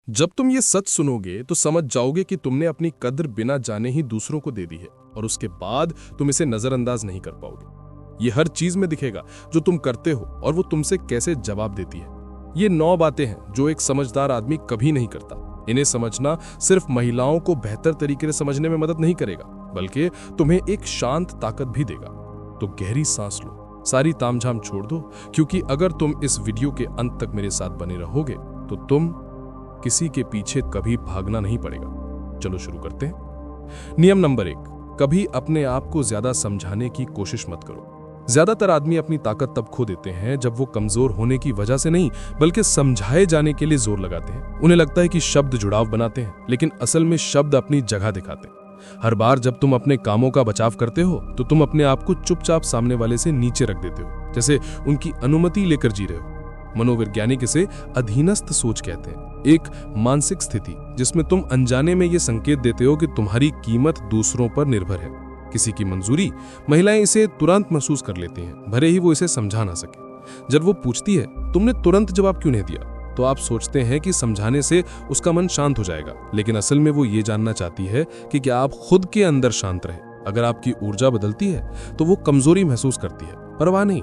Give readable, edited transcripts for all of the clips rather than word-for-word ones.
जब तुम ये सच सुनोगे तो समझ जाओगे कि तुमने अपनी कद्र बिना जाने ही दूसरों को दे दी है और उसके बाद तुम इसे नजरअंदाज नहीं कर पाओगे। ये हर चीज में दिखेगा जो तुम करते हो और वो तुमसे कैसे जवाब देती है। ये 9 बातें हैं जो एक समझदार आदमी कभी नहीं करता। इन्हें समझना सिर्फ महिलाओं को बेहतर तरीके से समझने में मदद नहीं करेगा, बल्कि तुम्हें एक शांत ताकत भी देगा। तो गहरी सांस लो, सारी तामझाम छोड़ दो, क्योंकि अगर तुम इस वीडियो के अंत तक मेरे साथ बने रहोगे तो तुम किसी के पीछे कभी भागना नहीं पड़ेगा। चलो शुरू करते हैं। नियम नंबर 1, कभी अपने आप को ज्यादा समझाने की कोशिश मत करो। ज्यादातर आदमी अपनी ताकत तब खो देते हैं जब वो कमजोर होने की वजह से नहीं, बल्कि समझाए जाने के लिए जोर लगाते हैं। उन्हें लगता है कि शब्द जुड़ाव बनाते हैं, लेकिन असल में शब्द अपनी जगह दिखाते हैं। हर बार जब तुम अपने कामों का बचाव करते हो तो तुम अपने आप को चुपचाप सामने वाले से नीचे रख देते हो, जैसे उनकी अनुमति लेकर जी रहे हो। मनोवैज्ञानिक इसे अधीनस्थ सोच कहते हैं, एक मानसिक स्थिति जिसमें तुम अनजाने में ये संकेत देते हो कि तुम्हारी कीमत दूसरों पर निर्भर है। किसी की मंजूरी, महिलाएं इसे तुरंत महसूस कर लेती हैं, भले ही वो इसे समझा ना सके। जब वो पूछती है तुमने तुरंत जवाब क्यों नहीं दिया, तो आप सोचते हैं कि समझाने से उसका मन शांत हो जाएगा, लेकिन असल में वो ये जानना चाहती है कि क्या आप खुद के अंदर शांत रहे। अगर आपकी ऊर्जा बदलती है तो वो कमजोरी महसूस करती है, परवाह नहीं।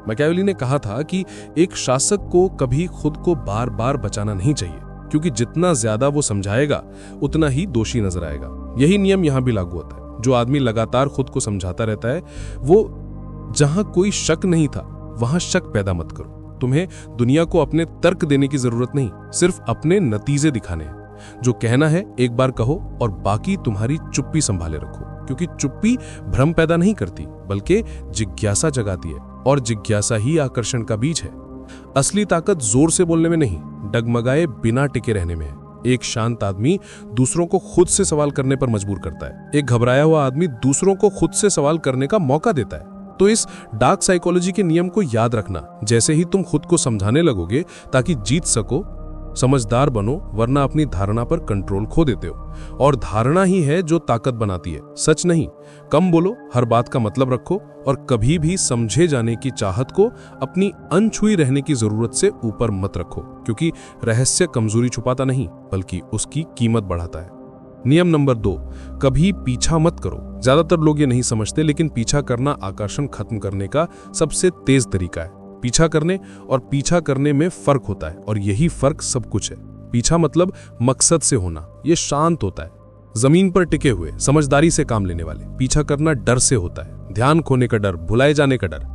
मैकियावेली ने कहा था कि एक शासक को कभी खुद को बार बार बचाना नहीं चाहिए, क्योंकि जितना ज्यादा वो समझाएगा उतना ही दोषी नजर आएगा। यही नियम यहां भी लागू होता है। जो आदमी लगातार खुद को समझाता रहता है, वो जहां कोई शक नहीं था वहां शक पैदा मत करो। तुम्हें दुनिया को अपने तर्क देने की जरूरत नहीं, सिर्फ अपने नतीजे दिखाने हैं। जो कहना है एक बार कहो और बाकी तुम्हारी चुप्पी संभाले रखो, क्योंकि चुप्पी भ्रम पैदा नहीं करती, बल्कि जिज्ञासा जगाती है, और जिज्ञासा ही आकर्षण का बीज है। असली ताकत जोर से बोलने में नहीं, डगमगाए बिना टिके रहने में है। एक शांत आदमी दूसरों को खुद से सवाल करने पर मजबूर करता है। एक घबराया हुआ आदमी दूसरों को खुद से सवाल करने का मौका देता है। तो इस डार्क साइकोलॉजी के नियम को याद रखना, जैसे ही तुम खुद को समझाने लगोगे ताकि जीत सको, समझदार बनो, वरना अपनी धारणा पर कंट्रोल खो देते हो। और धारणा ही है जो ताकत बनाती है, सच नहीं। कम बोलो, हर बात का मतलब रखो, और कभी भी समझे जाने की चाहत को अपनी अनछुई रहने की जरूरत से ऊपर मत रखो, क्योंकि रहस्य कमजोरी छुपाता नहीं, बल्कि उसकी कीमत बढ़ाता है। नियम नंबर 2, कभी पीछा मत करो। ज्यादातर लोग ये नहीं समझते, लेकिन पीछा करना आकर्षण खत्म करने का सबसे तेज तरीका है। पीछा करने और पीछा करने में फर्क होता है, और यही फर्क सब कुछ है। पीछा मतलब मकसद से होना, ये शांत होता है, जमीन पर टिके हुए, समझदारी से काम लेने वाले। पीछा करना डर से होता है, ध्यान खोने का डर, भुलाए जाने का डर।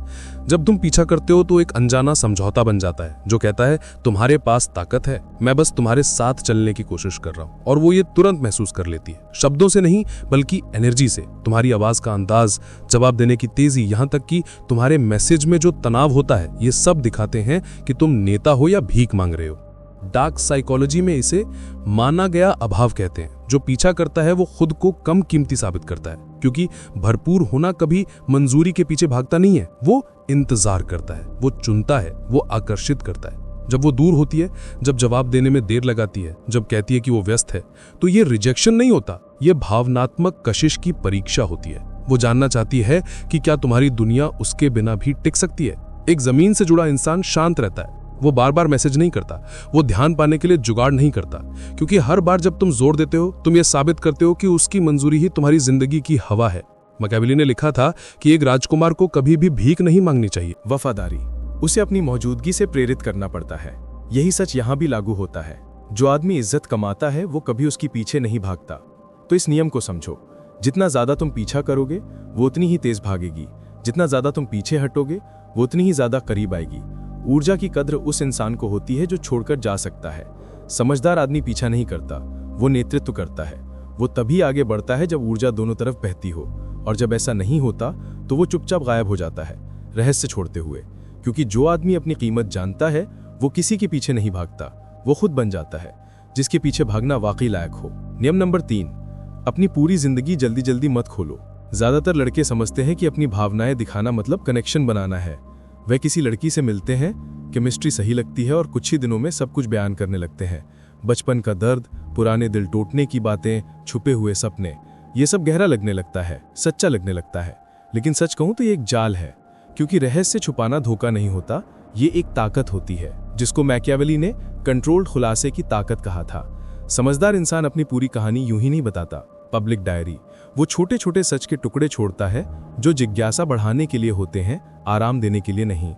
जब तुम पीछा करते हो तो एक अनजाना समझौता बन जाता है जो कहता है तुम्हारे पास ताकत है, मैं बस तुम्हारे साथ चलने की कोशिश कर रहा हूं। और वो ये तुरंत महसूस कर लेती है, शब्दों से नहीं बल्कि एनर्जी से। तुम्हारी आवाज का अंदाज, जवाब देने की तेजी, यहां तक कि तुम्हारे मैसेज में जो तनाव होता है, ये सब दिखाते हैं कि तुम नेता हो या भीख मांग रहे हो। डार्क साइकोलॉजी में इसे माना गया अभाव कहते हैं। जो पीछा करता है वो खुद को कम कीमती साबित करता है, क्योंकि भरपूर होना कभी मंजूरी के पीछे भागता नहीं है, वो इंतजार करता है, वो चुनता है, वो आकर्षित करता है। जब वो दूर होती है, जब जवाब देने में देर लगाती है, जब कहती है कि वो व्यस्त है, तो ये रिजेक्शन नहीं होता, ये भावनात्मक कशिश की परीक्षा होती है। वो जानना चाहती है कि क्या तुम्हारी दुनिया उसके बिना भी टिक सकती है। एक जमीन से जुड़ा इंसान शांत रहता है, वो बार बार मैसेज नहीं करता, वो ध्यान पाने के लिए जुगाड़ नहीं करता, क्योंकि हर बार जब तुम जोर देते हो, तुम ये साबित करते हो कि उसकी मंजूरी ही तुम्हारी जिंदगी की हवा है। मैकियावेली ने लिखा था कि एक राजकुमार को कभी भी भीख नहीं मांगनी चाहिए। वफादारी, उसे अपनी मौजूदगी से प्रेरित करना पड़ता है। यही सच यहाँ भी लागू होता है। जो आदमी इज्जत कमाता है वो कभी उसकी पीछे नहीं भागता। तो इस नियम को समझो, जितना ज्यादा तुम पीछा करोगे वो उतनी ही तेज भागेगी, जितना ज्यादा तुम पीछे हटोगे वो उतनी ही ज्यादा करीब आएगी। ऊर्जा की कद्र उस इंसान को होती है जो छोड़कर जा सकता है। समझदार आदमी पीछा नहीं करता, वो नेतृत्व करता है। वो तभी आगे बढ़ता है जब ऊर्जा दोनों तरफ बहती हो, और जब ऐसा नहीं होता तो वो चुपचाप गायब हो जाता है, रहस्य छोड़ते हुए। क्योंकि जो आदमी अपनी कीमत जानता है वो किसी के पीछे नहीं भागता, वो खुद बन जाता है जिसके पीछे भागना वाकई लायक हो। नियम नंबर 3, अपनी पूरी जिंदगी जल्दी जल्दी मत खोलो। ज्यादातर लड़के समझते हैं कि अपनी भावनाएं दिखाना मतलब कनेक्शन बनाना है। वह किसी लड़की से मिलते हैं, केमिस्ट्री सही लगती है और कुछ ही दिनों में सब कुछ बयान करने लगते हैं। बचपन का दर्द, पुराने दिल टूटने की बातें, छुपे हुए सपने, ये सब गहरा लगने लगता है, सच्चा लगने लगता है। लेकिन सच कहूं तो ये एक जाल है, क्योंकि रहस्य छुपाना धोखा नहीं होता, ये एक ताकत होती है, जिसको मैकियावेली ने कंट्रोल्ड खुलासे की ताकत कहा था। समझदार इंसान अपनी पूरी कहानी यूं ही नहीं बताता। पब्लिक डायरी वो छोटे छोटे सच के टुकड़े छोड़ता है जो जिज्ञासा बढ़ाने के लिए होते हैं, आराम देने के लिए नहीं।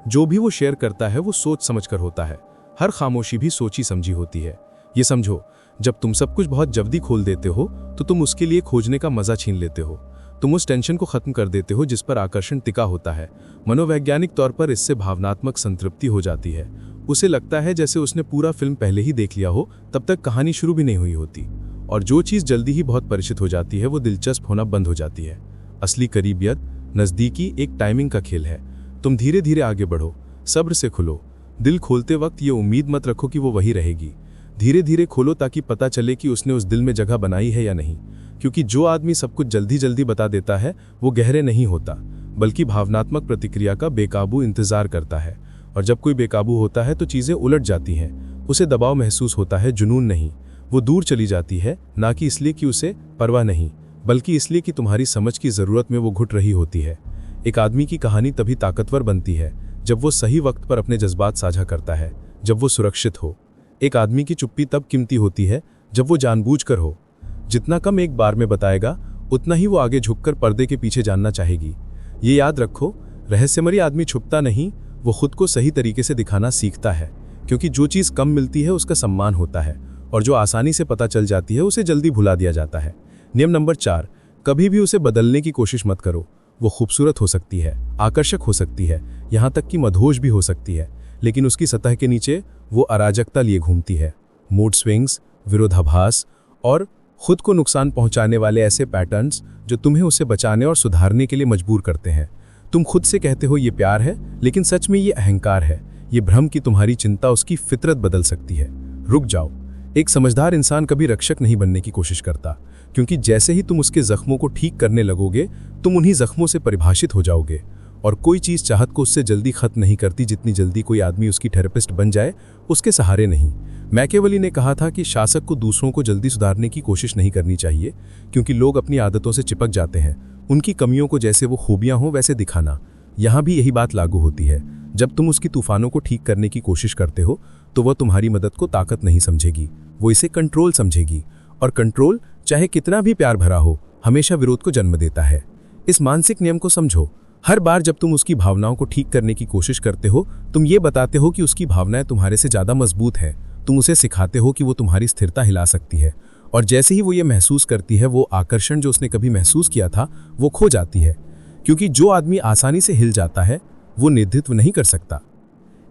जो भी वो शेयर करता है वो सोच समझकर होता है। हर खामोशी भी सोची समझी होती है। ये समझो, जब तुम सब कुछ बहुत जल्दी खोल देते हो तो तुम उसके लिए खोजने का मजा छीन लेते हो। तुम उस टेंशन को खत्म कर देते हो जिस पर आकर्षण टिका होता है। मनोवैज्ञानिक तौर पर इससे भावनात्मक संतृप्ति हो जाती है। उसे लगता है जैसे उसने पूरा फिल्म पहले ही देख लिया हो, तब तक कहानी शुरू भी नहीं हुई होती। और जो चीज़ जल्दी ही बहुत परिचित हो जाती है वो दिलचस्प होना बंद हो जाती है। असली करीबियत, नज़दीकी एक टाइमिंग का खेल है। तुम धीरे धीरे आगे बढ़ो, सब्र से खुलो। दिल खोलते वक्त ये उम्मीद मत रखो कि वो वही रहेगी। धीरे धीरे खोलो ताकि पता चले कि उसने उस दिल में जगह बनाई है या नहीं। क्योंकि जो आदमी सब कुछ जल्दी जल्दी बता देता है वो गहरे नहीं होता, बल्कि भावनात्मक प्रतिक्रिया का बेकाबू इंतजार करता है। और जब कोई बेकाबू होता है तो चीज़ें उलट जाती हैं। उसे दबाव महसूस होता है, जुनून नहीं। वो दूर चली जाती है, ना कि इसलिए कि उसे परवाह नहीं, बल्कि इसलिए कि तुम्हारी समझ की ज़रूरत में वो घुट रही होती है। एक आदमी की कहानी तभी ताकतवर बनती है जब वो सही वक्त पर अपने जज्बात साझा करता है, जब वो सुरक्षित हो। एक आदमी की चुप्पी तब कीमती होती है जब वो जानबूझकर हो। जितना कम एक बार में बताएगा उतना ही वो आगे झुककर पर्दे के पीछे जानना चाहेगी। ये याद रखो, रहस्यमयी आदमी छुपता नहीं, वो खुद को सही तरीके से दिखाना सीखता है। क्योंकि जो चीज़ कम मिलती है उसका सम्मान होता है, और जो आसानी से पता चल जाती है उसे जल्दी भुला दिया जाता है। नियम नंबर 4, कभी भी उसे बदलने की कोशिश मत करो। वो खूबसूरत हो सकती है, आकर्षक हो सकती है, यहाँ तक कि मदहोश भी हो सकती है, लेकिन उसकी सतह के नीचे वो अराजकता लिए घूमती है। मूड स्विंग्स, विरोधाभास और खुद को नुकसान पहुंचाने वाले ऐसे पैटर्न्स जो तुम्हें उसे बचाने और सुधारने के लिए मजबूर करते हैं। तुम खुद से कहते हो ये प्यार है, लेकिन सच में ये अहंकार है। ये भ्रम की तुम्हारी चिंता उसकी फितरत बदल सकती है। रुक जाओ। एक समझदार इंसान कभी रक्षक नहीं बनने की कोशिश करता, क्योंकि जैसे ही तुम उसके जख्मों को ठीक करने लगोगे तुम उन्हीं जख्मों से परिभाषित हो जाओगे। और कोई चीज़ चाहत को उससे जल्दी खत्म नहीं करती जितनी जल्दी कोई आदमी उसकी थेरेपिस्ट बन जाए, उसके सहारे नहीं। मैकियावेली ने कहा था कि शासक को दूसरों को जल्दी सुधारने की कोशिश नहीं करनी चाहिए, क्योंकि लोग अपनी आदतों से चिपक जाते हैं। उनकी कमियों को जैसे वो खूबियां हों वैसे दिखाना। यहाँ भी यही बात लागू होती है। जब तुम उसकी तूफानों को ठीक करने की कोशिश करते हो तो वह तुम्हारी मदद को ताकत नहीं समझेगी, वो इसे कंट्रोल समझेगी। और कंट्रोल, चाहे कितना भी प्यार भरा हो, हमेशा विरोध को जन्म देता है। इस मानसिक नियम को समझो। हर बार जब तुम उसकी भावनाओं को ठीक करने की कोशिश करते हो, तुम ये बताते हो कि उसकी भावनाएं तुम्हारे से ज़्यादा मजबूत हैं। तुम उसे सिखाते हो कि वो तुम्हारी स्थिरता हिला सकती है। और जैसे ही वो ये महसूस करती है, वो आकर्षण जो उसने कभी महसूस किया था वो खो जाती है। क्योंकि जो आदमी आसानी से हिल जाता है वो नेतृत्व नहीं कर सकता।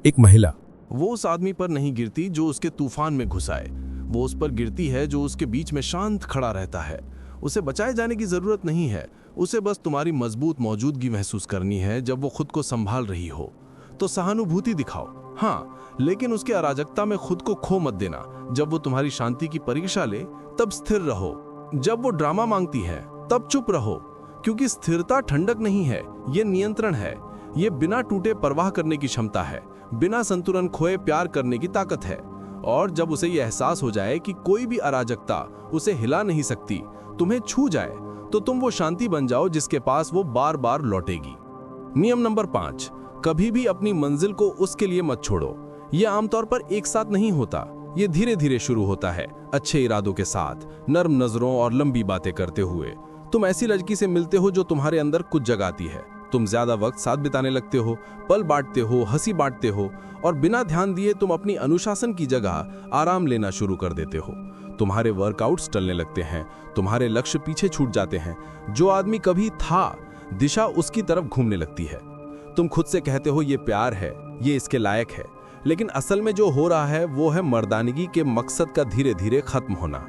एक महिला वो उस आदमी पर नहीं गिरती जो उसके तूफान में घुसाए, वो उस पर गिरती है जो उसके बीच में शांत खड़ा रहता है। उसे बचाए जाने की जरूरत नहीं है, उसे बस तुम्हारी मजबूत मौजूदगी महसूस करनी है। जब वो खुद को संभाल रही हो तो सहानुभूति दिखाओ, हाँ, लेकिन उसकी अराजकता में खुद को खो मत देना। जब वो तुम्हारी शांति की परीक्षा ले तब स्थिर रहो। जब वो ड्रामा मांगती है तब चुप रहो, क्योंकि स्थिरता ठंडक नहीं है, ये नियंत्रण है। ये बिना टूटे परवाह करने की क्षमता है, बिना संतुलन खोए प्यार करने की ताकत है। और जब उसे ये एहसास हो जाए कि कोई भी अराजकता उसे हिला नहीं सकती, तुम्हें छू जाए, तो तुम वो शांति बन जाओ जिसके पास वो बार बार लौटेगी। नियम नंबर 5, कभी भी अपनी मंजिल को उसके लिए मत छोड़ो। यह आमतौर पर एक साथ नहीं होता, ये धीरे धीरे शुरू होता है, अच्छे इरादों के साथ, नर्म नजरों और लंबी बातें करते हुए। तुम ऐसी लड़की से मिलते हो जो तुम्हारे अंदर कुछ जगाती है। तुम ज्यादा वक्त साथ बिताने लगते हो, पल बांटते हो, हंसी बांटते हो, और बिना ध्यान दिए तुम अपनी अनुशासन की जगह आराम लेना शुरू कर देते हो। तुम्हारे वर्कआउट्स टलने लगते हैं, तुम्हारे लक्ष्य पीछे छूट जाते हैं। जो आदमी कभी था, दिशा उसकी तरफ घूमने लगती है। तुम खुद से कहते हो ये प्यार है, ये इसके लायक है, लेकिन असल में जो हो रहा है वो है मर्दानगी के मकसद का धीरे धीरे खत्म होना।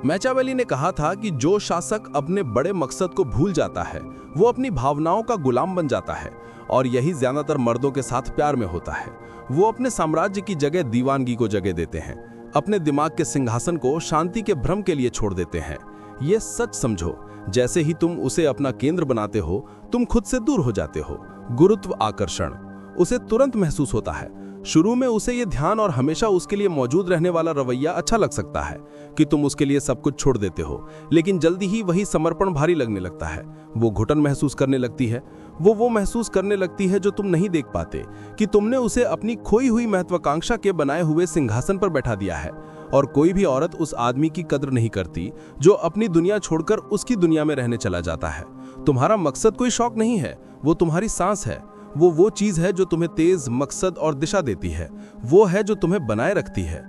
मैकियावेली ने कहा था कि जो शासक अपने बड़े मकसद को भूल जाता है वो अपनी भावनाओं का गुलाम बन जाता है, और यही ज्यादातर मर्दों के साथ प्यार में होता है। वो अपने साम्राज्य की जगह दीवानगी को जगह देते हैं, अपने दिमाग के सिंहासन को शांति के भ्रम के लिए छोड़ देते हैं। ये सच समझो, जैसे ही तुम उसे अपना केंद्र बनाते हो तुम खुद से दूर हो जाते हो। गुरुत्व आकर्षण उसे तुरंत महसूस होता है। शुरू में उसे ये ध्यान और हमेशा उसके लिए मौजूद रहने वाला रवैया अच्छा लग सकता है कि तुम उसके लिए सब कुछ छोड़ देते हो, लेकिन जल्दी ही वही समर्पण भारी लगने लगता है। वो घुटन महसूस करने लगती है, वो महसूस करने लगती है जो तुम नहीं देख पाते, कि तुमने उसे अपनी खोई हुई महत्वाकांक्षा के बनाए हुए सिंहासन पर बैठा दिया है। और कोई भी औरत उस आदमी की कद्र नहीं करती जो अपनी दुनिया छोड़कर उसकी दुनिया में रहने चला जाता है। तुम्हारा मकसद कोई शौक नहीं है, वो तुम्हारी सांस है। वो चीज है जो तुम्हें तेज, मकसद और दिशा देती है। वो है जो तुम्हें बनाए रखती है।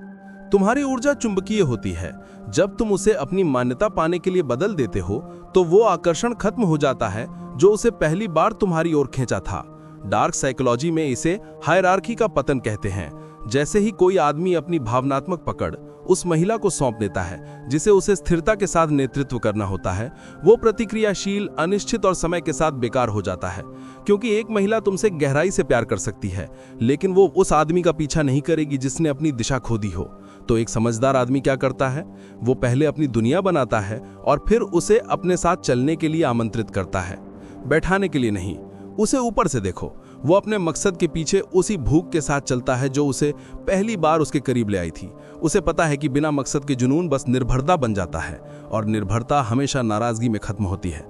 तुम्हारी ऊर्जा चुंबकीय होती है। जब तुम उसे अपनी मान्यता पाने के लिए बदल देते हो तो वो आकर्षण खत्म हो जाता है जो उसे पहली बार तुम्हारी ओर खींचा था। डार्क साइकोलॉजी में इसे हायरार्की का पतन कहते हैं। जैसे ही कोई आदमी अपनी भावनात्मक पकड़ उस महिला को सौंप देता है जिसे उसे स्थिरता के साथ नेतृत्व करना होता है, वो प्रतिक्रियाशील, अनिश्चित और समय के साथ बेकार हो जाता है। क्योंकि एक महिला तुमसे गहराई से प्यार कर सकती है, लेकिन वो उस आदमी का पीछा नहीं करेगी जिसने अपनी दिशा खो दी हो। तो एक समझदार आदमी क्या करता है? वो पहले अपनी दुनिया बनाता है और फिर उसे अपने साथ चलने के लिए आमंत्रित करता है, बैठाने के लिए नहीं। उसे ऊपर से देखो। वो अपने मकसद के पीछे उसी भूख के साथ चलता है जो उसे पहली बार उसके करीब ले आई थी। उसे पता है कि बिना मकसद के जुनून बस निर्भरता बन जाता है, और निर्भरता हमेशा नाराजगी में खत्म होती है।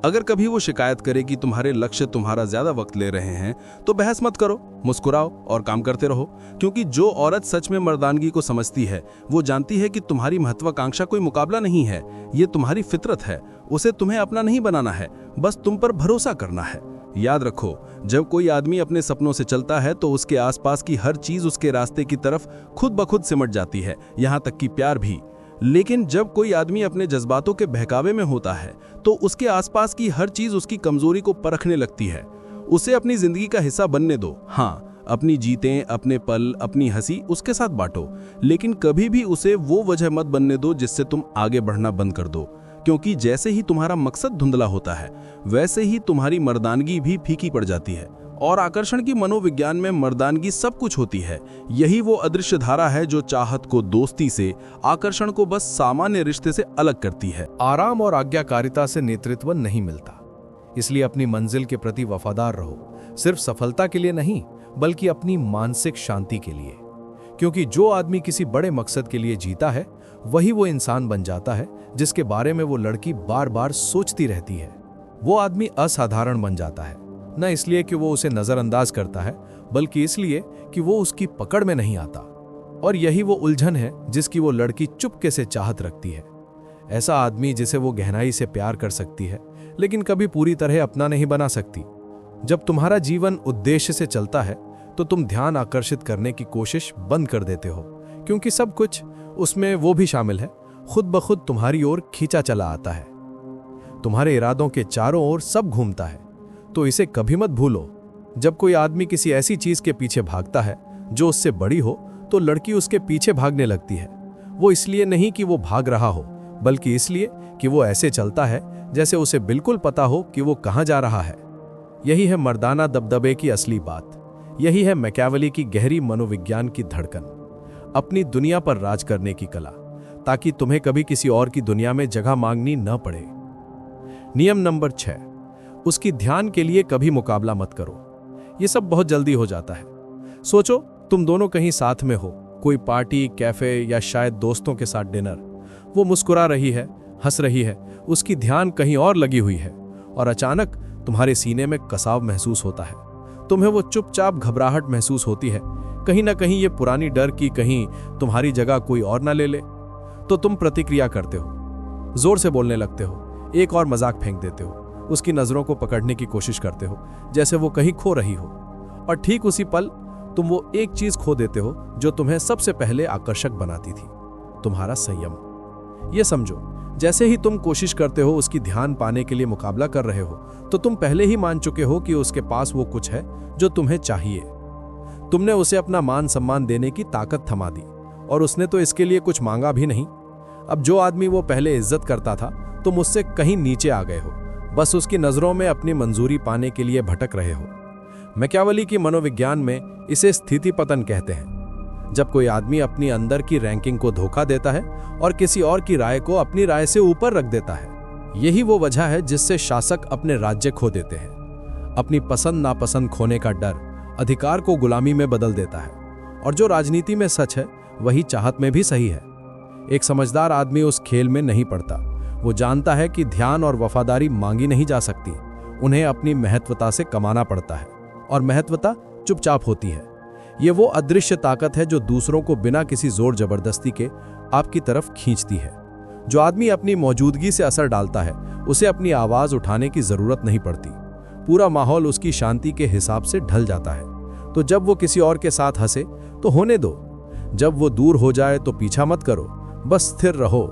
अगर कभी वो शिकायत करे कि तुम्हारे लक्ष्य तुम्हारा ज्यादा वक्त ले रहे हैं, तो बहस मत करो, मुस्कुराओ और काम करते रहो। क्योंकि जो औरत सच में मर्दानगी को समझती है, वो जानती है कि तुम्हारी महत्वाकांक्षा कोई मुकाबला नहीं है, ये तुम्हारी फितरत है। उसे तुम्हें अपना नहीं बनाना है, बस तुम पर भरोसा करना है। याद रखो, जब कोई आदमी अपने सपनों से चलता है तो उसके आसपास की हर चीज उसके रास्ते की तरफ खुद ब खुद सिमट जाती है, यहाँ तक कि प्यार भी। लेकिन जब कोई आदमी अपने जज्बातों के बहकावे में होता है तो उसके आसपास की हर चीज उसकी कमजोरी को परखने लगती है। उसे अपनी जिंदगी का हिस्सा बनने दो। हाँ, अपनी जीतें, अपने पल, अपनी हंसी उसके साथ बांटो, लेकिन कभी भी उसे वो वजह मत बनने दो जिससे तुम आगे बढ़ना बंद कर दो। क्योंकि जैसे ही तुम्हारा मकसद धुंधला होता है, वैसे ही तुम्हारी मर्दानगी भी फीकी पड़ जाती है। और आकर्षण की मनोविज्ञान में मर्दानगी सब कुछ होती है। यही वो अदृश्य धारा है जो चाहत को दोस्ती से, आकर्षण को बस सामान्य रिश्ते से अलग करती है। आराम और आज्ञाकारिता से नेतृत्व नहीं मिलता, इसलिए अपनी मंजिल के प्रति वफादार रहो, सिर्फ सफलता के लिए नहीं बल्कि अपनी मानसिक शांति के लिए। क्योंकि जो आदमी किसी बड़े मकसद के लिए जीता है, वही वो इंसान बन जाता है जिसके बारे में वो लड़की बार बार सोचती रहती है। वो आदमी असाधारण बन जाता है, न इसलिए कि वो उसे नजरअंदाज करता है, बल्कि इसलिए कि वो उसकी पकड़ में नहीं आता। और यही वो उलझन है जिसकी वो लड़की चुपके से चाहत रखती है। ऐसा आदमी जिसे वो गहराई से प्यार कर सकती है, लेकिन कभी पूरी तरह अपना नहीं बना सकती। जब तुम्हारा जीवन उद्देश्य से चलता है तो तुम ध्यान आकर्षित करने की कोशिश बंद कर देते हो, क्योंकि सब कुछ, उसमें वो भी शामिल है, खुद ब खुद तुम्हारी ओर खींचा चला आता है। तुम्हारे इरादों के चारों ओर सब घूमता है। तो इसे कभी मत भूलो, जब कोई आदमी किसी ऐसी चीज के पीछे भागता है जो उससे बड़ी हो, तो लड़की उसके पीछे भागने लगती है। वो इसलिए नहीं कि वो भाग रहा हो, बल्कि इसलिए कि वो ऐसे चलता है जैसे उसे बिल्कुल पता हो कि वो कहाँ जा रहा है। यही है मर्दाना दबदबे की असली बात। यही है मैकियावेली की गहरी मनोविज्ञान की धड़कन, अपनी दुनिया पर राज करने की कला, ताकि तुम्हें कभी किसी और की दुनिया में जगह मांगनी न पड़े। नियम नंबर 6, उसकी ध्यान के लिए कभी मुकाबला मत करो। यह सब बहुत जल्दी हो जाता है। सोचो, तुम दोनों कहीं साथ में हो, कोई पार्टी, कैफे या शायद दोस्तों के साथ डिनर। वो मुस्कुरा रही है, हंस रही है, उसकी ध्यान कहीं और लगी हुई है, और अचानक तुम्हारे सीने में कसाव महसूस होता है। तुम्हें वो चुपचाप घबराहट महसूस होती है, कहीं ना कहीं ये पुरानी डर कि कहीं तुम्हारी जगह कोई और ना ले ले। तो तुम प्रतिक्रिया करते हो, जोर से बोलने लगते हो, एक और मजाक फेंक देते हो, उसकी नजरों को पकड़ने की कोशिश करते हो जैसे वो कहीं खो रही हो। और ठीक उसी पल तुम वो एक चीज खो देते हो जो तुम्हें सबसे पहले आकर्षक बनाती थी, तुम्हारा संयम। ये समझो, जैसे ही तुम कोशिश करते हो उसकी ध्यान पाने के लिए मुकाबला कर रहे हो, तो तुम पहले ही मान चुके हो कि उसके पास वो कुछ है जो तुम्हें चाहिए। तुमने उसे अपना मान सम्मान देने की ताकत थमा दी, और उसने तो इसके लिए कुछ मांगा भी नहीं। अब जो आदमी वो पहले इज्जत करता था, तुम उससे कहीं नीचे आ गए हो, बस उसकी नजरों में अपनी मंजूरी पाने के लिए भटक रहे हो। मैकियावेली की मनोविज्ञान में इसे स्थिति पतन कहते हैं। जब कोई आदमी अपनी अंदर की रैंकिंग को धोखा देता है और किसी और की राय को अपनी राय से ऊपर रख देता है। यही वो वजह है जिससे शासक अपने राज्य खो देते हैं। अपनी पसंद नापसंद खोने का डर अधिकार को गुलामी में बदल देता है। और जो राजनीति में सच है, वही चाहत में भी सही है। एक समझदार आदमी उस खेल में नहीं पड़ता। वो जानता है कि ध्यान और वफादारी मांगी नहीं जा सकती, उन्हें अपनी महत्वता से कमाना पड़ता है, और महत्वता चुपचाप होती है। ये वो अदृश्य ताकत है जो दूसरों को बिना किसी जोर जबरदस्ती के आपकी तरफ खींचती है। जो आदमी अपनी मौजूदगी से असर डालता है, उसे अपनी आवाज उठाने की जरूरत नहीं पड़ती। पूरा माहौल उसकी शांति के हिसाब से ढल जाता है। तो जब वो किसी और के साथ हंसे तो होने दो, जब वो दूर हो जाए तो पीछा मत करो, बस स्थिर रहो,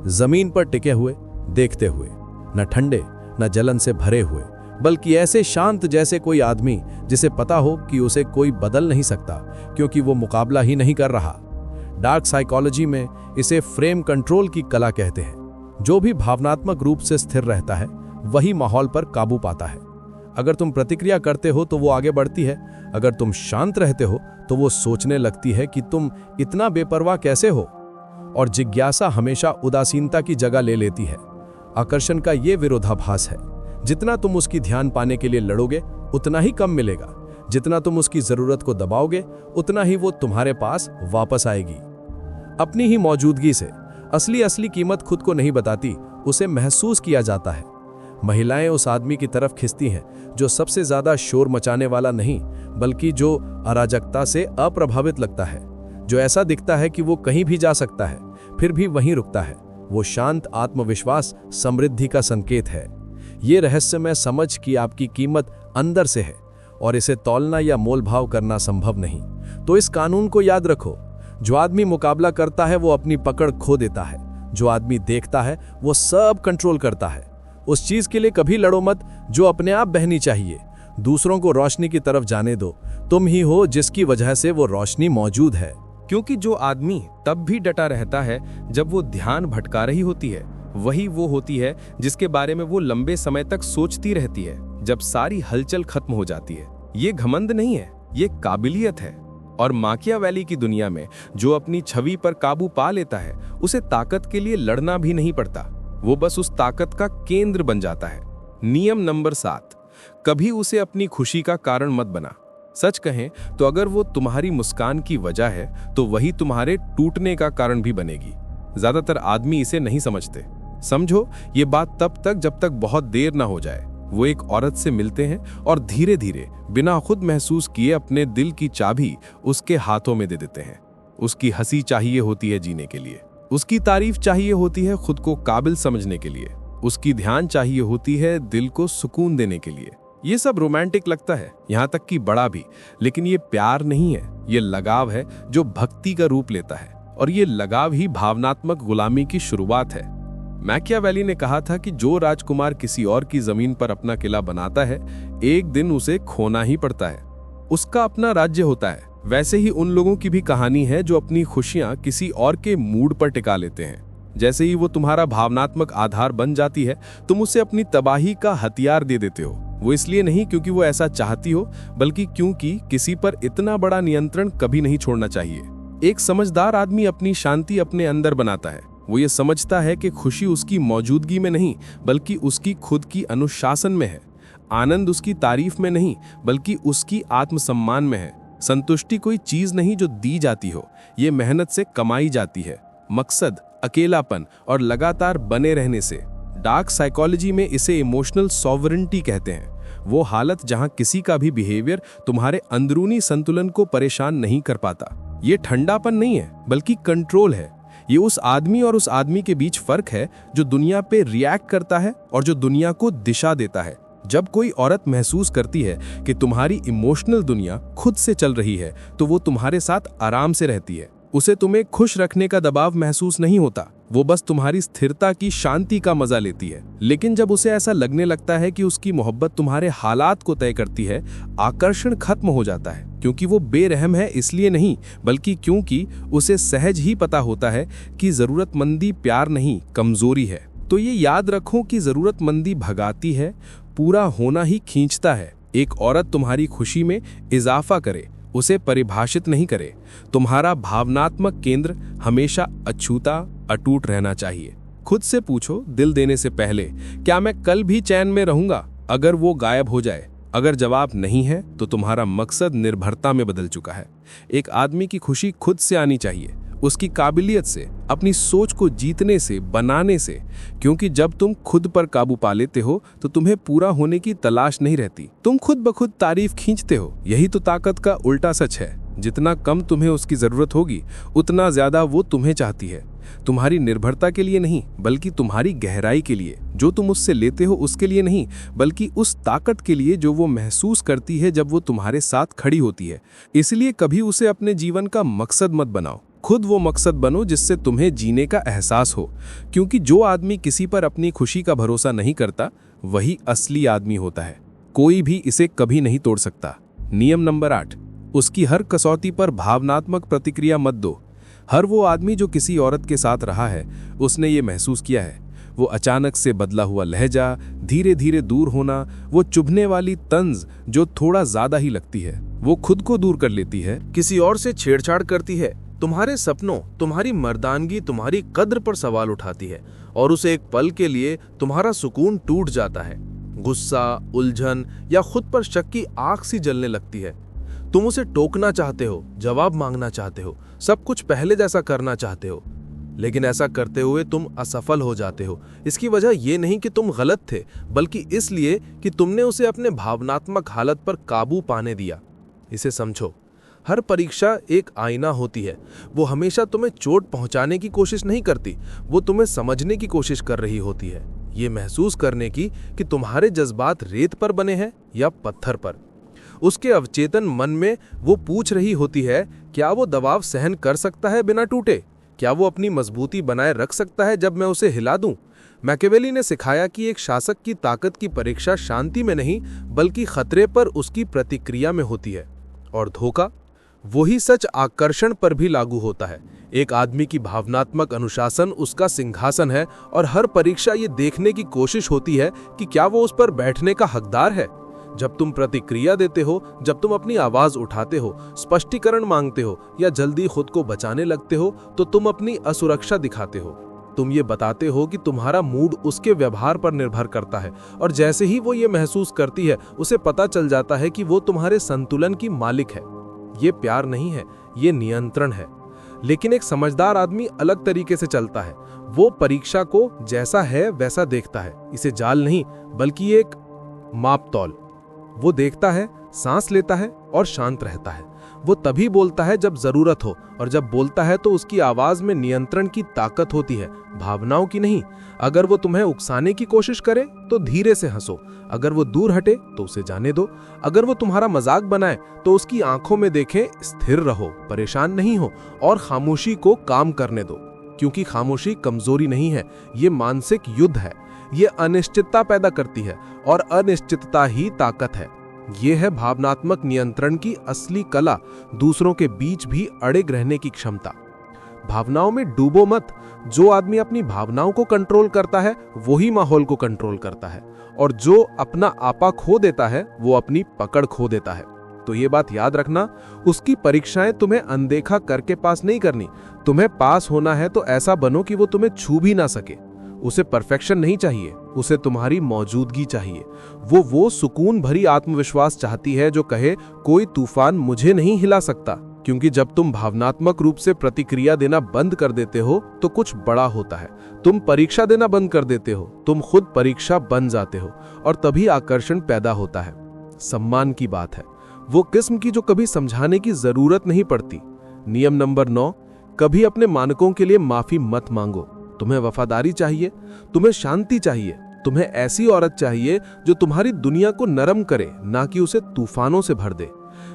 जमीन पर टिके हुए, देखते हुए, न ठंडे न जलन से भरे हुए, बल्कि ऐसे शांत जैसे कोई आदमी जिसे पता हो कि उसे कोई बदल नहीं सकता, क्योंकि वो मुकाबला ही नहीं कर रहा। डार्क साइकोलॉजी में इसे फ्रेम कंट्रोल की कला कहते हैं। जो भी भावनात्मक रूप से स्थिर रहता है वही माहौल पर काबू पाता है। अगर तुम प्रतिक्रिया करते हो तो वो आगे बढ़ती है, अगर तुम शांत रहते हो तो वो सोचने लगती है कि तुम इतना बेपरवाह कैसे हो। और जिज्ञासा हमेशा उदासीनता की जगह ले लेती है। आकर्षण का ये विरोधाभास है। जितना तुम उसकी ध्यान पाने के लिए लड़ोगे उतना ही कम मिलेगा, जितना तुम उसकी जरूरत को दबाओगे उतना ही वो तुम्हारे पास वापस आएगी। अपनी ही मौजूदगी से असली कीमत खुद को नहीं बताती, उसे महसूस किया जाता है। महिलाएं उस आदमी की तरफ खिंचती हैं जो सबसे ज्यादा शोर मचाने वाला नहीं, बल्कि जो अराजकता से अप्रभावित लगता है, जो ऐसा दिखता है कि वो कहीं भी जा सकता है फिर भी वहीं रुकता है। वो शांत आत्मविश्वास समृद्धि का संकेत है। ये रहस्यमय समझ कि आपकी कीमत अंदर से है और इसे तौलना या मोलभाव करना संभव नहीं। तो इस कानून को याद रखो, जो आदमी मुकाबला करता है वो अपनी पकड़ खो देता है, जो आदमी देखता है वो सब कंट्रोल करता है। उस चीज के लिए कभी लड़ो मत जो अपने आप बहनी चाहिए। दूसरों को रोशनी की तरफ जाने दो, तुम ही हो जिसकी वजह से वो रोशनी मौजूद है। क्योंकि जो आदमी तब भी डटा रहता है जब वो ध्यान भटका रही होती है, वही वो होती है जिसके बारे में वो लंबे समय तक सोचती रहती है जब सारी हलचल खत्म हो जाती है। ये घमंड नहीं है, ये काबिलियत है। और माकियावेली की दुनिया में जो अपनी छवि पर काबू पा लेता है उसे ताकत के लिए लड़ना भी नहीं पड़ता, वो बस उस ताकत का केंद्र बन जाता है। नियम नंबर 7, कभी उसे अपनी खुशी का कारण मत बना। सच कहें तो अगर वो तुम्हारी मुस्कान की वजह है तो वही तुम्हारे टूटने का कारण भी बनेगी। ज्यादातर आदमी इसे नहीं समझते। समझो ये बात तब तक जब तक बहुत देर ना हो जाए। वो एक औरत से मिलते हैं और धीरे धीरे बिना खुद महसूस किए अपने दिल की चाबी उसके हाथों में दे देते हैं। उसकी हंसी चाहिए होती है जीने के लिए, उसकी तारीफ चाहिए होती है खुद को काबिल समझने के लिए, उसकी ध्यान चाहिए होती है दिल को सुकून देने के लिए। ये सब रोमांटिक लगता है, यहाँ तक कि बड़ा भी, लेकिन ये प्यार नहीं है, ये लगाव है जो भक्ति का रूप लेता है। और ये लगाव ही भावनात्मक गुलामी की शुरुआत है। मैकियावेली ने कहा था कि जो राजकुमार किसी और की जमीन पर अपना किला बनाता है, एक दिन उसे खोना ही पड़ता है। उसका अपना राज्य होता है। वैसे ही उन लोगों की भी कहानी है जो अपनी खुशियां किसी और के मूड पर टिका लेते हैं। जैसे ही वो तुम्हारा भावनात्मक आधार बन जाती है, तुम उसे अपनी तबाही का हथियार दे देते हो। वो इसलिए नहीं क्योंकि वो ऐसा चाहती हो, बल्कि क्योंकि किसी पर इतना बड़ा नियंत्रण कभी नहीं छोड़ना चाहिए। एक समझदार आदमी अपनी शांति अपने अंदर बनाता है। वो ये समझता है कि खुशी उसकी मौजूदगी में नहीं, बल्कि उसकी खुद की अनुशासन में है। आनंद उसकी तारीफ में नहीं, बल्कि उसकी आत्मसम्मान में है। संतुष्टि कोई चीज नहीं जो दी जाती हो, ये मेहनत से कमाई जाती है। मकसद, अकेलापन और लगातार बने रहने से। डार्क साइकोलॉजी में इसे इमोशनल सॉवरेनिटी कहते हैं। वो हालत जहां किसी का भी बिहेवियर तुम्हारे अंदरूनी संतुलन को परेशान नहीं कर पाता। ये ठंडापन नहीं है, बल्कि कंट्रोल है। ये उस आदमी और उस आदमी के बीच फर्क है जो दुनिया पे रिएक्ट करता है और जो दुनिया को दिशा देता है। जब कोई औरत महसूस करती है कि तुम्हारी इमोशनल दुनिया खुद से चल रही है, तो वो तुम्हारे साथ आराम से रहती है। उसे तुम्हें खुश रखने का दबाव महसूस नहीं होता, वो बस तुम्हारी स्थिरता की शांति का मजा लेती है। लेकिन जब उसे ऐसा लगने लगता है कि उसकी मोहब्बत तुम्हारे हालात को तय करती है, आकर्षण खत्म हो जाता है। क्योंकि वो बेरहम है इसलिए नहीं, बल्कि क्योंकि उसे सहज ही पता होता है कि जरूरतमंदी प्यार नहीं, कमजोरी है। तो ये याद रखो कि जरूरतमंदी भगाती है, पूरा होना ही खींचता है। एक औरत तुम्हारी खुशी में इजाफा करे, उसे परिभाषित नहीं करे। तुम्हारा भावनात्मक केंद्र हमेशा अछूता, अटूट रहना चाहिए। खुद से पूछो दिल देने से पहले, क्या मैं कल भी चैन में रहूंगा अगर वो गायब हो जाए? अगर जवाब नहीं है तो तुम्हारा मकसद निर्भरता में बदल चुका है। एक आदमी की खुशी खुद से आनी चाहिए, उसकी काबिलियत से, अपनी सोच को जीतने से, बनाने से। क्योंकि जब तुम खुद पर काबू पा लेते हो तो तुम्हें पूरा होने की तलाश नहीं रहती, तुम खुद ब खुद तारीफ खींचते हो। यही तो ताकत का उल्टा सच है। जितना कम तुम्हें उसकी जरूरत होगी, उतना ज्यादा वो तुम्हें चाहती है। तुम्हारी निर्भरता के लिए नहीं, बल्कि तुम्हारी गहराई के लिए। जो तुम उससे लेते हो उसके लिए नहीं, बल्कि उस ताकत के लिए जो वो महसूस करती है जब वो तुम्हारे साथ खड़ी होती है। इसलिए कभी उसे अपने जीवन का मकसद मत बनाओ, खुद वो मकसद बनो जिससे तुम्हें जीने का एहसास हो। क्योंकि जो आदमी किसी पर अपनी खुशी का भरोसा नहीं करता, वही असली आदमी होता है। कोई भी इसे कभी नहीं तोड़ सकता। नियम नंबर 8, उसकी हर कसौटी पर भावनात्मक प्रतिक्रिया मत दो। हर वो आदमी जो किसी औरत के साथ रहा है, उसने ये महसूस किया है। वो अचानक से बदला हुआ लहजा, धीरे धीरे दूर होना, वो चुभने वाली तंज जो थोड़ा ज्यादा ही लगती है, वो खुद को दूर कर लेती है, किसी और से छेड़छाड़ करती है, तुम्हारे सपनों, तुम्हारी मर्दानगी, तुम्हारी कद्र पर सवाल उठाती है, और उसे एक पल के लिए तुम्हारा सुकून टूट जाता है। गुस्सा, उलझन या खुद पर शक की आग सी जलने लगती है। तुम उसे टोकना चाहते हो, जवाब मांगना चाहते हो, सब कुछ पहले जैसा करना चाहते हो, लेकिन ऐसा करते हुए तुम असफल हो जाते हो। इसकी वजह यह नहीं कि तुम गलत थे, बल्कि इसलिए कि तुमने उसे अपने भावनात्मक हालत पर काबू पाने दिया। इसे समझो, हर परीक्षा एक आईना होती है। वो हमेशा तुम्हें चोट पहुंचाने की कोशिश नहीं करती, वो तुम्हें समझने की कोशिश कर रही होती है, ये महसूस करने की कि तुम्हारे जज्बात रेत पर बने हैं या पत्थर पर। उसके अवचेतन मन में वो पूछ रही होती है, क्या वो दबाव सहन कर सकता है बिना टूटे? क्या वो अपनी मजबूती बनाए रख सकता है जब मैं उसे हिला दूं? मैकियावेली ने सिखाया कि एक शासक की ताकत की परीक्षा शांति में नहीं, बल्कि खतरे पर उसकी प्रतिक्रिया में होती है। और धोखा, वही सच आकर्षण पर भी लागू होता है। एक आदमी की भावनात्मक अनुशासन उसका सिंहासन है, और हर परीक्षा ये देखने की कोशिश होती है कि क्या वो उस पर बैठने का हकदार है। जब तुम प्रतिक्रिया देते हो, जब तुम अपनी आवाज उठाते हो, स्पष्टीकरण मांगते हो या जल्दी खुद को बचाने लगते हो, तो तुम अपनी असुरक्षा दिखाते हो। तुम ये बताते हो कि तुम्हारा मूड उसके व्यवहार पर निर्भर करता है, और जैसे ही वो ये महसूस करती है, उसे पता चल जाता है कि वो तुम्हारे संतुलन की मालिक है। ये प्यार नहीं है, ये नियंत्रण है। लेकिन एक समझदार आदमी अलग तरीके से चलता है। वो परीक्षा को जैसा है वैसा देखता है, इसे जाल नहीं, बल्कि एक मापतौल। वो देखता है, सांस लेता है और शांत रहता है। वो तभी बोलता है जब जरूरत हो, और जब बोलता है तो उसकी आवाज में नियंत्रण की ताकत होती है, भावनाओं की नहीं। अगर वो तुम्हें उकसाने की कोशिश करे तो धीरे से हंसो, अगर वो दूर हटे तो उसे जाने दो, अगर वो तुम्हारा मजाक बनाए तो उसकी आंखों में देखें, स्थिर रहो, परेशान नहीं हो, और खामोशी को काम करने दो। क्योंकि खामोशी कमजोरी नहीं है, ये मानसिक युद्ध है। ये अनिश्चितता पैदा करती है, और अनिश्चितता ही ताकत है। ये है भावनात्मक नियंत्रण की असली कला, दूसरों के बीच भी अड़े रहने की क्षमता। भावनाओं में डूबो मत। जो आदमी अपनी भावनाओं को कंट्रोल करता है, वही माहौल को कंट्रोल करता है, और जो अपना आपा खो देता है, वो अपनी पकड़ खो देता है। तो ये बात याद रखना, उसकी परीक्षाएं तुम्हें अनदेखा करके पास नहीं करनी। तुम्हें पास होना है तो ऐसा बनो कि वो तुम्हें छू भी ना सके। उसे परफेक्शन नहीं चाहिए, उसे तुम्हारी मौजूदगी चाहिए। वो सुकून भरी आत्मविश्वास चाहती है जो कहे, कोई तूफान मुझे नहीं हिला सकता। क्योंकि जब तुम भावनात्मक रूप से प्रतिक्रिया देना बंद कर देते हो तो कुछ बड़ा होता है। तुम परीक्षा देना बंद कर देते हो, तुम खुद परीक्षा बन जाते हो, और तभी आकर्षण पैदा होता है। सम्मान की बात है, वो किस्म की जो कभी समझाने की जरूरत नहीं पड़ती। नियम नंबर 9, कभी अपने मानकों के लिए माफी मत मांगो। तुम्हें वफादारी चाहिए, तुम्हें शांति चाहिए, तुम्हें ऐसी औरत चाहिए जो तुम्हारी दुनिया को नरम करे, ना कि उसे तूफानों से भर दे।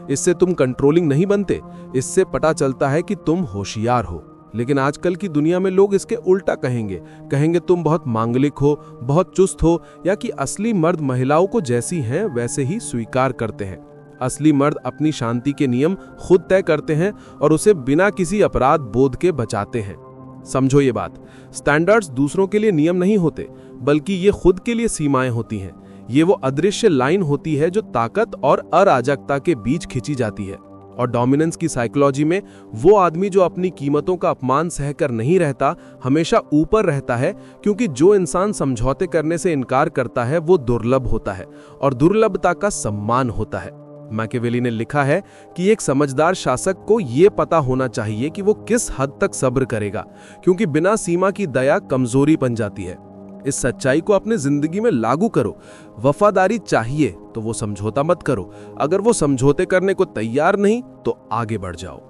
इससे तुम कंट्रोलिंग नहीं बनते, इससे पता चलता है कि तुम होशियार हो। लेकिन आजकल की दुनिया में लोग इसके उल्टा कहेंगे तुम बहुत मांगलिक हो, बहुत चुस्त हो, या कि असली मर्द महिलाओं को जैसी हैं वैसे ही स्वीकार करते हैं। असली मर्द अपनी शांति के नियम खुद तय करते हैं और उसे बिना किसी अपराध बोध के बचाते हैं। समझो ये बात, स्टैंडर्ड्स दूसरों के लिए नियम नहीं होते, बल्कि ये खुद के लिए सीमाएं होती हैं। ये वो अदृश्य लाइन होती है जो ताकत और अराजकता के बीच खींची जाती है। और डोमिनेंस की साइकोलॉजी में वो आदमी जो अपनी कीमतों का अपमान सहकर नहीं रहता, हमेशा ऊपर रहता है, क्योंकि जो इंसान समझौते करने से इनकार करता है वो दुर्लभ होता है, और दुर्लभता का सम्मान होता है। मैकियावेली ने लिखा है कि एक समझदार शासक को यह पता होना चाहिए कि वो किस हद तक सब्र करेगा, क्योंकि बिना सीमा की दया कमजोरी बन जाती है। इस सच्चाई को अपने जिंदगी में लागू करो। वफादारी चाहिए तो वो समझौता मत करो, अगर वो समझौते करने को तैयार नहीं तो आगे बढ़ जाओ।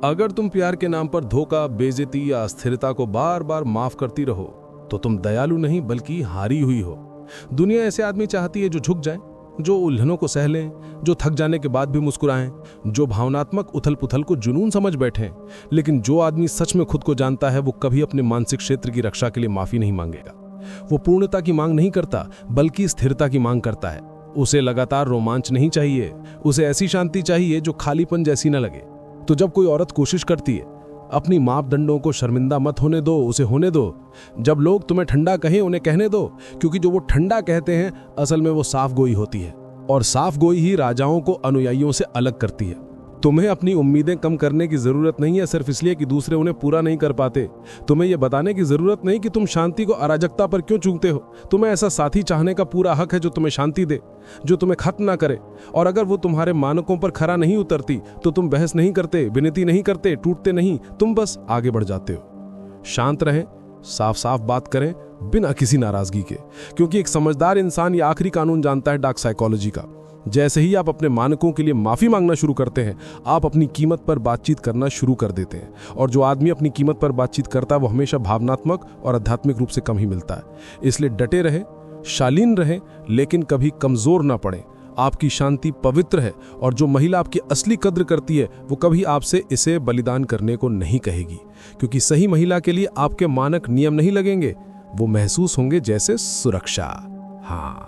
अगर तुम प्यार के नाम पर धोखा, बेइज्जती या अस्थिरता को बार बार माफ करती रहो तो तुम दयालु नहीं बल्कि हारी हुई हो। दुनिया ऐसे आदमी चाहती है जो झुक जाएं, जो उलझनों को सह लें, जो थक जाने के बाद भी मुस्कुराएं, जो भावनात्मक उथल पुथल को जुनून समझ बैठें। लेकिन जो आदमी सच में खुद को जानता है वो कभी अपने मानसिक क्षेत्र की रक्षा के लिए माफी नहीं मांगेगा। वो पूर्णता की मांग नहीं करता बल्कि स्थिरता की मांग करता है। उसे लगातार रोमांच नहीं चाहिए, उसे ऐसी शांति चाहिए जो खालीपन जैसी न लगे। तो जब कोई औरत कोशिश करती है, अपनी मापदंडों को शर्मिंदा मत होने दो, उसे होने दो। जब लोग तुम्हें ठंडा कहें उन्हें कहने दो, क्योंकि जो वो ठंडा कहते हैं असल में वो साफ गोई होती है, और साफ गोई ही राजाओं को अनुयायियों से अलग करती है। तुम्हें अपनी उम्मीदें कम करने की जरूरत नहीं है सिर्फ इसलिए कि दूसरे उन्हें पूरा नहीं कर पाते। तुम्हें यह बताने की जरूरत नहीं कि तुम शांति को अराजकता पर क्यों चूकते हो। तुम्हें ऐसा साथी चाहने का पूरा हक है जो तुम्हें शांति दे, जो तुम्हें खत्म ना करे। और अगर वो तुम्हारे मानकों पर खरा नहीं उतरती तो तुम बहस नहीं करते, विनती नहीं करते, टूटते नहीं, तुम बस आगे बढ़ जाते हो। शांत रहें, साफ साफ बात करें बिना किसी नाराजगी के, क्योंकि एक समझदार इंसान ये आखिरी कानून जानता है डार्क साइकोलॉजी का। जैसे ही आप अपने मानकों के लिए माफी मांगना शुरू करते हैं, आप अपनी कीमत पर बातचीत करना शुरू कर देते हैं। और जो आदमी अपनी कीमत पर बातचीत करता है वो हमेशा भावनात्मक और आध्यात्मिक रूप से कम ही मिलता है। इसलिए डटे रहें, शालीन रहें, लेकिन कभी कमजोर ना पड़े। आपकी शांति पवित्र है और जो महिला आपकी असली कद्र करती है वो कभी आपसे इसे बलिदान करने को नहीं कहेगी, क्योंकि सही महिला के लिए आपके मानक नियम नहीं लगेंगे, वो महसूस होंगे जैसे सुरक्षा। हाँ,